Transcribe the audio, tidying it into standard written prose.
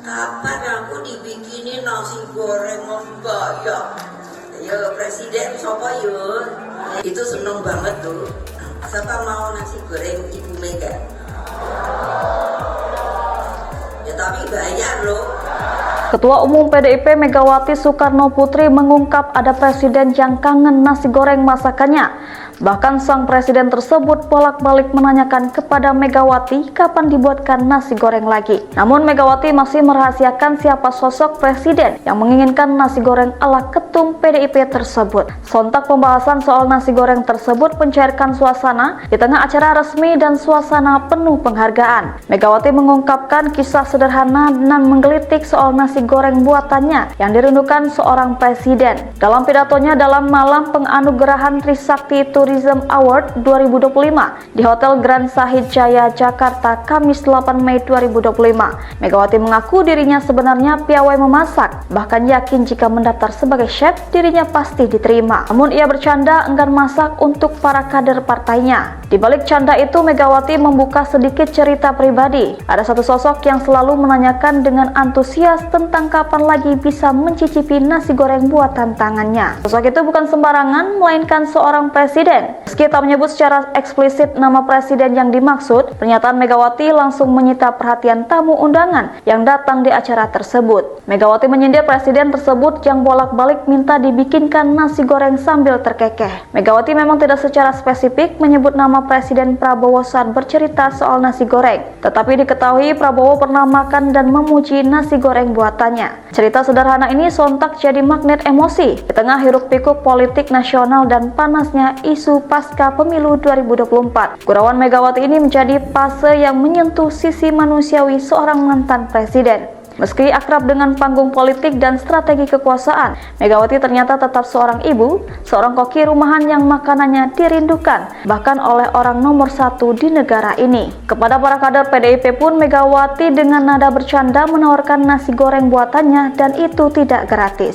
Kapan aku dibikinin nasi goreng mbak ya presiden siapa yun? Itu seneng banget tuh. Siapa mau nasi goreng Ibu Mega? Ya tapi bayar loh. Ketua Umum PDIP Megawati Soekarno Putri mengungkap ada presiden yang kangen nasi goreng masakannya. Bahkan sang presiden tersebut bolak-balik menanyakan kepada Megawati kapan dibuatkan nasi goreng lagi. Namun Megawati masih merahasiakan siapa sosok presiden yang menginginkan nasi goreng ala ketum PDIP tersebut. Sontak pembahasan soal nasi goreng tersebut mencairkan suasana di tengah acara resmi dan suasana penuh penghargaan. Megawati mengungkapkan kisah sederhana dan menggelitik soal nasi goreng buatannya yang dirindukan seorang presiden. Dalam pidatonya dalam malam penganugerahan Trisakti Tourism Award 2025 di Hotel Grand Sahid Jaya, Jakarta, Kamis 8 Mei 2025, Megawati mengaku dirinya sebenarnya piawai memasak, bahkan yakin jika mendaftar sebagai chef dirinya pasti diterima. Namun ia bercanda enggan masak untuk para kader partainya. Di balik canda itu, Megawati membuka sedikit cerita pribadi. Ada satu sosok yang selalu menanyakan dengan antusias tentang kapan lagi bisa mencicipi nasi goreng buatan tangannya. Sosok itu bukan sembarangan, melainkan seorang presiden. Meski tak menyebut secara eksplisit nama presiden yang dimaksud, pernyataan Megawati langsung menyita perhatian tamu undangan yang datang di acara tersebut. Megawati menyindir presiden tersebut yang bolak-balik minta dibikinkan nasi goreng sambil terkekeh. Megawati memang tidak secara spesifik menyebut nama Presiden Prabowo saat bercerita soal nasi goreng, tetapi diketahui Prabowo pernah makan dan memuji nasi goreng buatannya. Cerita sederhana ini sontak jadi magnet emosi di tengah hiruk-pikuk politik nasional dan panasnya isu pasca pemilu 2024. Gurauan Megawati ini menjadi fase yang menyentuh sisi manusiawi seorang mantan presiden. Meski akrab dengan panggung politik dan strategi kekuasaan, Megawati ternyata tetap seorang ibu, seorang koki rumahan yang makanannya dirindukan, bahkan oleh orang nomor satu di negara ini. Kepada para kader PDIP pun Megawati dengan nada bercanda menawarkan nasi goreng buatannya dan itu tidak gratis.